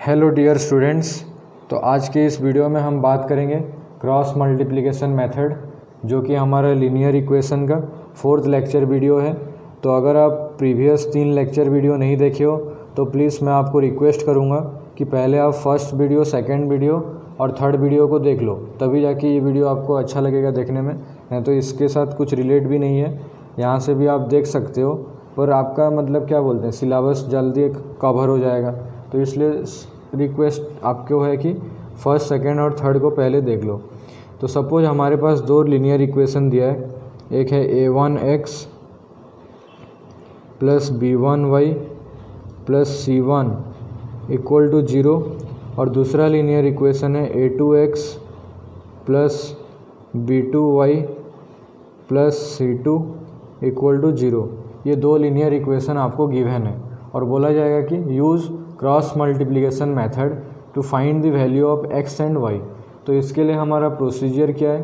Hello dear students. तो आज के इस वीडियो में हम बात करेंगे क्रॉस मल्टीप्लिकेशन मेथड, जो कि हमारा लीनियर इक्वेशन का 4th लेक्चर वीडियो है। तो अगर आप प्रीवियस 3 लेक्चर वीडियो नहीं देखे हो तो प्लीज़ मैं आपको रिक्वेस्ट करूँगा कि पहले आप फर्स्ट वीडियो, सेकंड वीडियो और थर्ड वीडियो को देख लो, तभी जाके ये वीडियो आपको अच्छा लगेगा देखने में। नहीं तो इसके साथ कुछ रिलेट भी नहीं है, यहाँ से भी आप देख सकते हो, पर आपका मतलब क्या बोलते हैं, सिलेबस जल्दी कवर हो जाएगा। तो इसलिए रिक्वेस्ट आपको है कि फर्स्ट, सेकंड और थर्ड को पहले देख लो। तो सपोज हमारे पास 2 लीनियर इक्वेशन दिया है, एक है a1x plus b1y plus c1 equal to 0 और दूसरा लीनियर इक्वेशन है a2x plus b2y plus c2 equal to 0। ये 2 लीनियर इक्वेशन आपको गिवन है और बोला जाएगा कि use cross multiplication method to find the value of x and y। तो इसके लिए हमारा प्रोसीजर क्या है,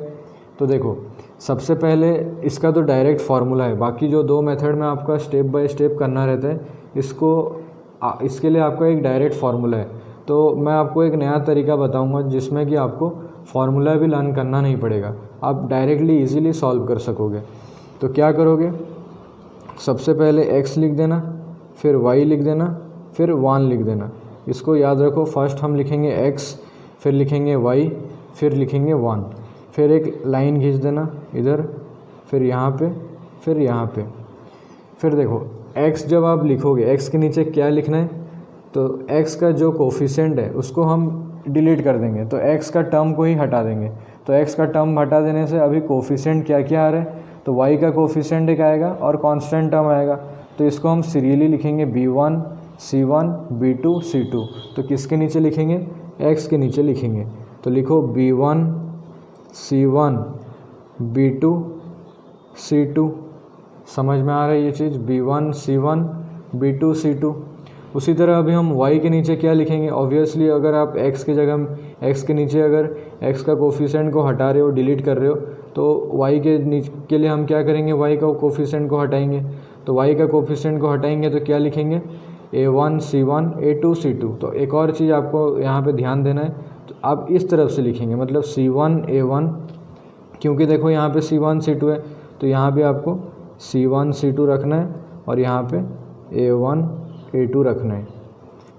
तो देखो सबसे पहले इसका तो डायरेक्ट फार्मूला है, बाकी जो 2 मेथड में आपका स्टेप बाय स्टेप करना रहता है, इसके लिए आपका एक डायरेक्ट फार्मूला है। तो मैं आपको एक नया तरीका बताऊंगा जिसमें कि आपको फार्मूला भी लर्न करना नहीं पड़ेगा, आप डायरेक्टली इजीली सॉल्व कर सकोगे। तो क्या करोगे, सबसे पहले x लिख देना, फिर y लिख देना, फिर 1 लिख देना। इसको याद रखो, फर्स्ट हम लिखेंगे x, फिर लिखेंगे y, फिर लिखेंगे 1, फिर एक लाइन खींच देना इधर, फिर यहाँ पे, फिर यहाँ पे। फिर देखो x जब आप लिखोगे, x के नीचे क्या लिखना है, तो x का जो कोफिशिएंट है उसको हम डिलीट कर देंगे, तो x का टर्म को ही हटा देंगे। तो x का टर्म हटा देने से अभी कोफिशिएंट क्या क्या आ रहा है, तो y का कोफिशिएंट एक आएगा और कांस्टेंट टर्म आएगा। तो इसको हम सीरियली लिखेंगे b1 c1 b2 c2। तो किसके नीचे लिखेंगे, x के नीचे लिखेंगे। तो लिखो b1 c1 b2 c2। समझ में आ रहा है ये चीज़, b1 c1 b2 c2। उसी तरह अभी हम y के नीचे क्या लिखेंगे, ऑब्वियसली अगर आप x की जगह x के नीचे अगर x का कोफिशिएंट को हटा रहे हो, डिलीट कर रहे हो, तो y के लिए हम क्या करेंगे, y का कोफिशिएंट को हटाएंगे। तो y का कोफिशिएंट को हटाएंगे तो क्या लिखेंगे, a1 c1 a2 c2। तो एक और चीज़ आपको यहाँ पे ध्यान देना है, तो आप इस तरफ से लिखेंगे, मतलब c1 a1, क्योंकि देखो यहाँ पे c1 c2 है, तो यहाँ भी आपको c1 c2 रखना है और यहाँ पे a1 a2 रखना है।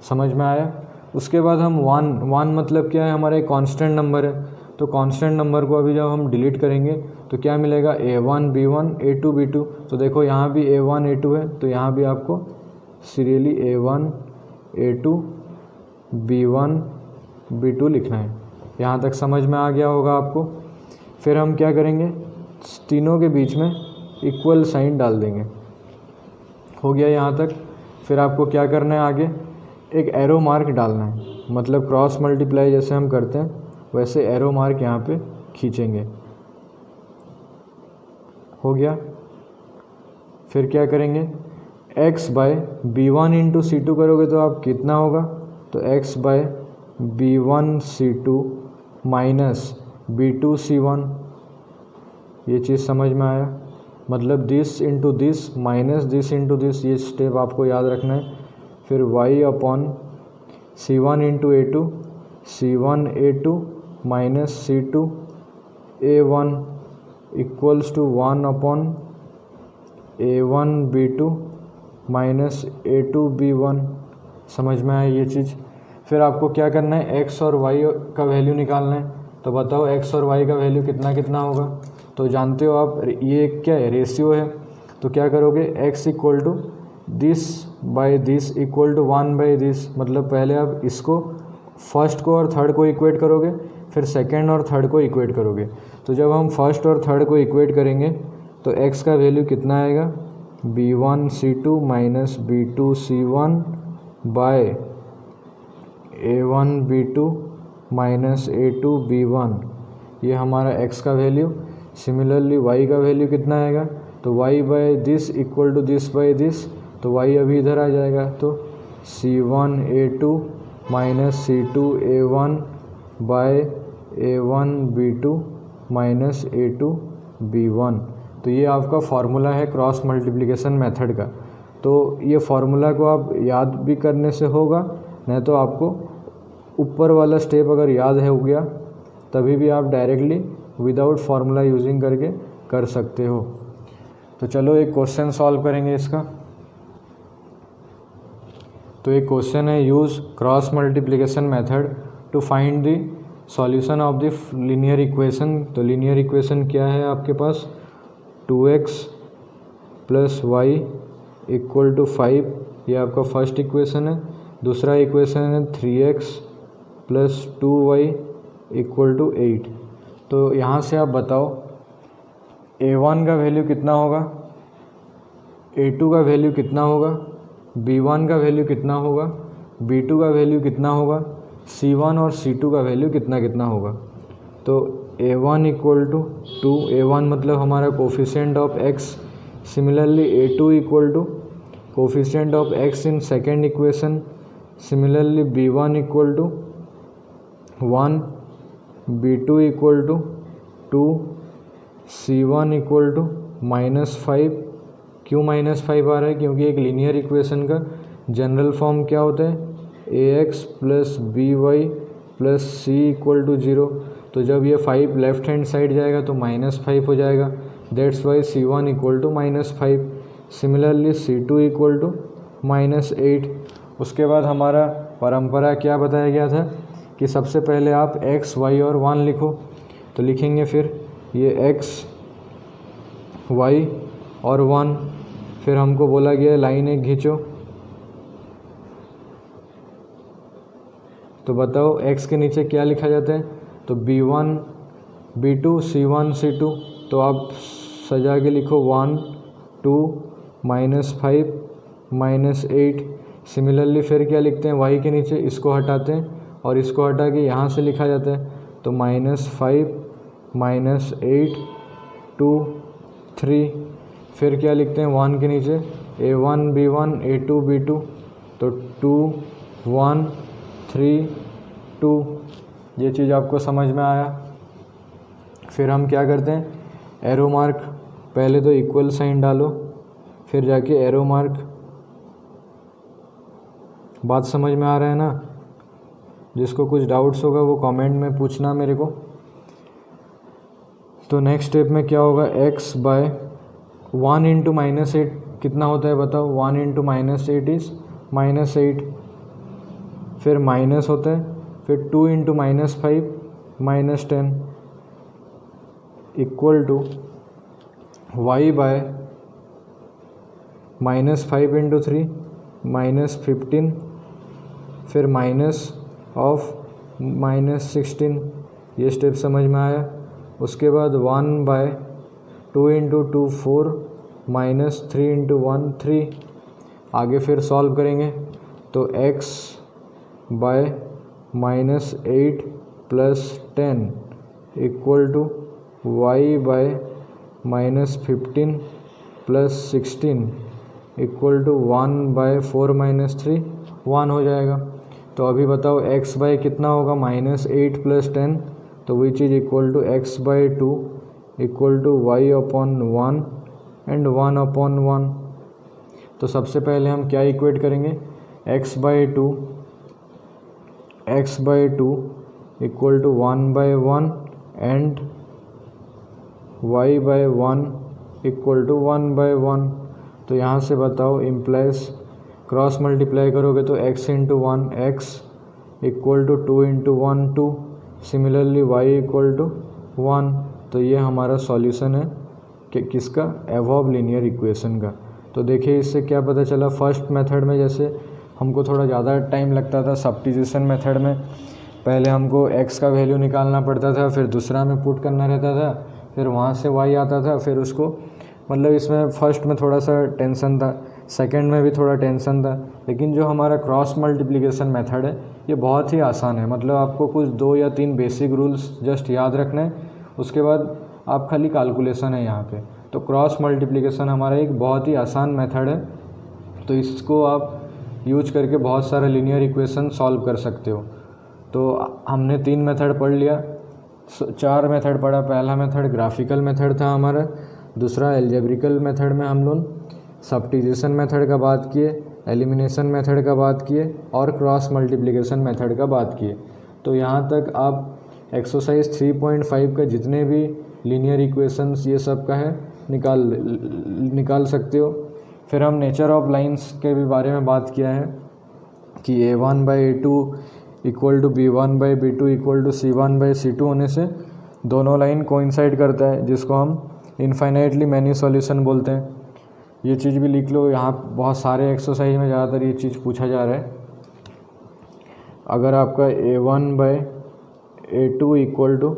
समझ में आया। उसके बाद हम 1 मतलब क्या है, हमारा एक कांस्टेंट नंबर है। तो कांस्टेंट नंबर को अभी जब हम डिलीट करेंगे तो क्या मिलेगा, a1 b1 a2 b2। तो देखो यहाँ भी a1 a2 है, तो यहाँ भी आपको serially a1 a2 b1 b2 लिखना है। यहाँ तक समझ में आ गया होगा आपको। फिर हम क्या करेंगे, तीनों के बीच में इक्वल साइन डाल देंगे। हो गया यहाँ तक। फिर आपको क्या करना है, आगे एक एरो मार्क डालना है, मतलब क्रॉस मल्टीप्लाई जैसे हम करते हैं वैसे एरो मार्क यहाँ पे खींचेंगे। हो गया। फिर क्या करेंगे, x bye b1 into c2 करोगे तो आप कितना होगा, तो x bye b1 c2 minus b2 c1। ये चीज़ समझ में आया, मतलब this into this minus this into this, ये स्टेप आपको याद रखना है। फिर y upon c1 into a2 c1 a2 minus c2 a1 equals to 1 upon a1 b2 minus a2 b1। समझ में आया ये चीज़। फिर आपको क्या करना है, x और y का वैल्यू निकालना है। तो बताओ x और y का वैल्यू कितना कितना होगा, तो जानते हो आप ये क्या है, रेशियो है। तो क्या करोगे, x equal to this by this equal to 1 by this, मतलब पहले आप इसको फर्स्ट को और थर्ड को इक्वेट करोगे, फिर सेकंड और थर्ड को इक्वेट करोगे। तो जब हम फर्स्ट और थर्ड को इक्वेट करेंगे तो x का वैल्यू कितना आएगा, b1 c2 minus b2 c1 bye a1 b2 minus a2 b1, ये हमारा x का वैल्यू। सिमिलरली y का वैल्यू कितना आएगा, तो y by this equal to this by this, तो y अभी इधर आ जाएगा, तो c1 a2 minus c2 a1 bye a1 b2 minus a2 b1। तो ये आपका फार्मूला है क्रॉस मल्टीप्लिकेशन मेथड का। तो ये फार्मूला को आप याद भी करने से होगा, नहीं तो आपको ऊपर वाला स्टेप अगर याद है हो गया तभी भी आप डायरेक्टली विदाउट फार्मूला यूजिंग करके कर सकते हो। तो चलो एक क्वेश्चन सॉल्व करेंगे इसका। तो एक क्वेश्चन है, use cross multiplication method to find the solution of the linear equation. तो लीनियर इक्वेशन क्या है आपके पास, 2x + y = 5, ये आपका फर्स्ट इक्वेशन है। दूसरा इक्वेशन है 3x + 2y = 8। तो यहाँ से आप बताओ a1 का वैल्यू कितना होगा, a2 का वैल्यू कितना होगा, b1 का वैल्यू कितना होगा, b2 का वैल्यू कितना होगा, c1 और c2 का वैल्यू कितना कितना होगा। तो a1 = 2, a1 मतलब हमारा coefficient of x, similarly a2 = coefficient of x in second equation, similarly b1 = 1, b2 = 2, c1 = -5। क्यों -5 आ रहा है, क्योंकि एक लीनियर इक्वेशन का जनरल फॉर्म क्या होता है, ax + by + c = 0। तो जब ये 5 लेफ्ट हैंड साइड जाएगा तो -5 हो जाएगा, that's why c1 = -5। Similarly c2 = -8। उसके बाद हमारा परंपरा क्या बताया गया था कि सबसे पहले आप x, y और 1 लिखो। तो लिखेंगे फिर ये x, y और 1, फिर हमको बोला गया लाइन एक खींचो। तो बताओ x के नीचे क्या लिखा जाता है, तो b1, b2, c1, c2। तो आप सजा के लिखो 1, 2, -5, -8। सिमिलरली फिर क्या लिखते हैं, y के नीचे इसको हटाते हैं और इसको हटा के यहाँ से लिखा जाता है, तो -5, -8, 2, 3। फिर क्या लिखते हैं 1 के नीचे, a1, b1, a2, b2। तो 2, 1, 3, 2। ये चीज़ आपको समझ में आया। फिर हम क्या करते हैं, एरो मार्क, पहले तो इक्वल साइन डालो फिर जाके एरो मार्क। बात समझ में आ रहा है ना। जिसको कुछ डाउट्स होगा वो कमेंट में पूछना मेरे को। तो नेक्स्ट स्टेप में क्या होगा, x बाय 1 × -8 कितना होता है बताओ, 1 × -8 इज़ -8। फिर माइनस होता है, फिर 2 × -5 -10 इक्वल टू y बाय -5 × 3 -15, फिर माइनस ऑफ -16। ये स्टेप समझ में आया। उसके बाद 1 बाय 2 × 2 4 -3 × 1 3। आगे फिर सॉल्व करेंगे तो x by -8 + 10 equal to y by -15 + 16 equal to 1 by 4 -3 1 हो जाएगा। तो अभी बताओ x बाय कितना होगा, -8 + 10, तो which is equal to x by 2 equal to y/1 and 1/1। तो सबसे पहले हम क्या इक्वेट करेंगे, x by 2 equal to 1/1 and y/1 equal to 1/1। तो यहाँ से बताओ इम्प्लाइज क्रॉस मल्टीप्लाई करोगे तो x × 1 x equal to 2 × 1 2, similarly y equal to 1। तो ये हमारा सॉल्यूशन है कि किसका, एवॉब लीनियर इक्वेशन का। तो देखिए इससे क्या पता चला, फर्स्ट मेथड में जैसे हमको थोड़ा ज़्यादा टाइम लगता था, सब्स्टिट्यूशन मेथड में पहले हमको x का वैल्यू निकालना पड़ता था, फिर दूसरा में पुट करना रहता था, फिर वहाँ से y आता था, फिर उसको मतलब इसमें फर्स्ट में थोड़ा सा टेंशन था, सेकंड में भी थोड़ा टेंशन था। लेकिन जो हमारा क्रॉस मल्टीप्लिकेशन मेथड है ये बहुत ही आसान है। मतलब आपको कुछ 2 या 3 बेसिक रूल्स जस्ट याद रखना है, उसके बाद आप खाली कैलकुलेशन है यहाँ पे। तो क्रॉस मल्टीप्लिकेशन हमारा एक बहुत ही आसान मेथड है, तो इसको आप यूज करके बहुत सारे लीनियर इक्वेशन सॉल्व कर सकते हो। तो हमने 3 मेथड पढ़ लिया, 4 मेथड पढ़ा। पहला मेथड ग्राफिकल मेथड था हमारा, दूसरा एल्जेब्रिकल मेथड में हम लोग सब्स्टिट्यूशन मेथड का बात किए, एलिमिनेशन मेथड का बात किए और क्रॉस मल्टीप्लिकेशन मेथड का बात किए। तो यहाँ तक आप एक्सरसाइज 3.5 का जितने भी लीनियर इक्वेशंस ये सब का है निकाल सकते हो। फिर हम नेचर ऑफ लाइंस के भी बारे में बात किया है कि a1/a2 equal to b1/b2 equal to c1/c2 होने से दोनों लाइन कोइंसाइड करता है, जिसको हम इनफाइनाइटली मैनी सॉल्यूशन बोलते हैं। ये चीज़ भी लिख लो, यहाँ बहुत सारे एक्सरसाइज में ज़्यादातर ये चीज़ पूछा जा रहा है। अगर आपका a1/a2 equal to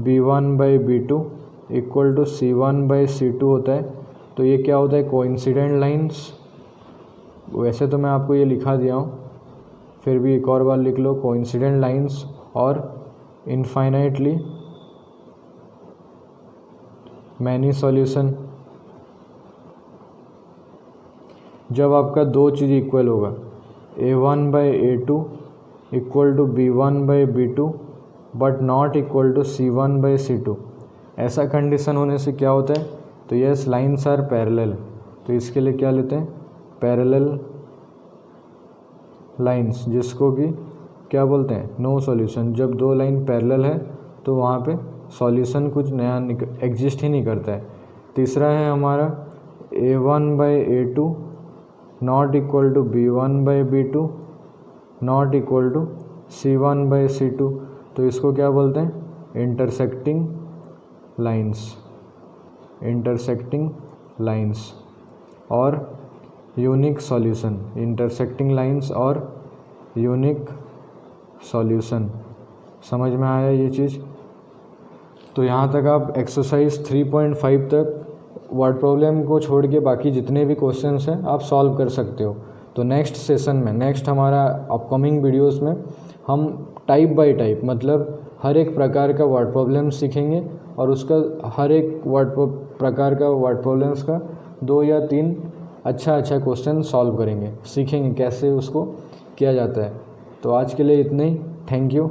b1/b2 equal to c1/c2 होता है, तो ये क्या होता है, कोइंसिडेंट लाइंस। वैसे तो मैं आपको ये लिखा दिया हूँ, फिर भी एक और बार लिख लो, कोइंसिडेंट लाइंस और इनफाइनाइटली मैनी सॉल्यूशन। जब आपका दो चीज़ इक्वल होगा, a1/a2 equal to b1/b2 but not equal to c1/c2, ऐसा कंडीशन होने से क्या होता है, तो यस लाइन्स आर पैरेलल। तो इसके लिए क्या लेते हैं, पैरेलल लाइंस, जिसको कि क्या बोलते हैं, नो सॉल्यूशन। जब दो लाइन पैरेलल है तो वहाँ पे सॉल्यूशन कुछ नया एग्जिस्ट ही नहीं करता है। तीसरा है हमारा a1/a2 not equal to b1/b2 not equal to c1/c2, तो इसको क्या बोलते हैं, इंटरसेक्टिंग लाइंस और यूनिक सॉल्यूशन, इंटरसेक्टिंग लाइंस और यूनिक सॉल्यूशन। समझ में आया ये चीज़? तो यहाँ तक आप एक्सरसाइज 3.5 तक वर्ड प्रॉब्लम को छोड़ के बाकी जितने भी क्वेश्चंस हैं आप सॉल्व कर सकते हो। तो नेक्स्ट सेशन में, नेक्स्ट हमारा अपकमिंग वीडियोस में हम टाइप बाय टाइप, मतलब हर एक प्रकार का वर्ड प्रॉब्लम सीखेंगे और उसका हर एक प्रकार का वर्ड प्रॉब्लम्स का 2 या 3 अच्छा क्वेश्चन सॉल्व करेंगे, सीखेंगे कैसे उसको किया जाता है। तो आज के लिए इतना ही, थैंक यू।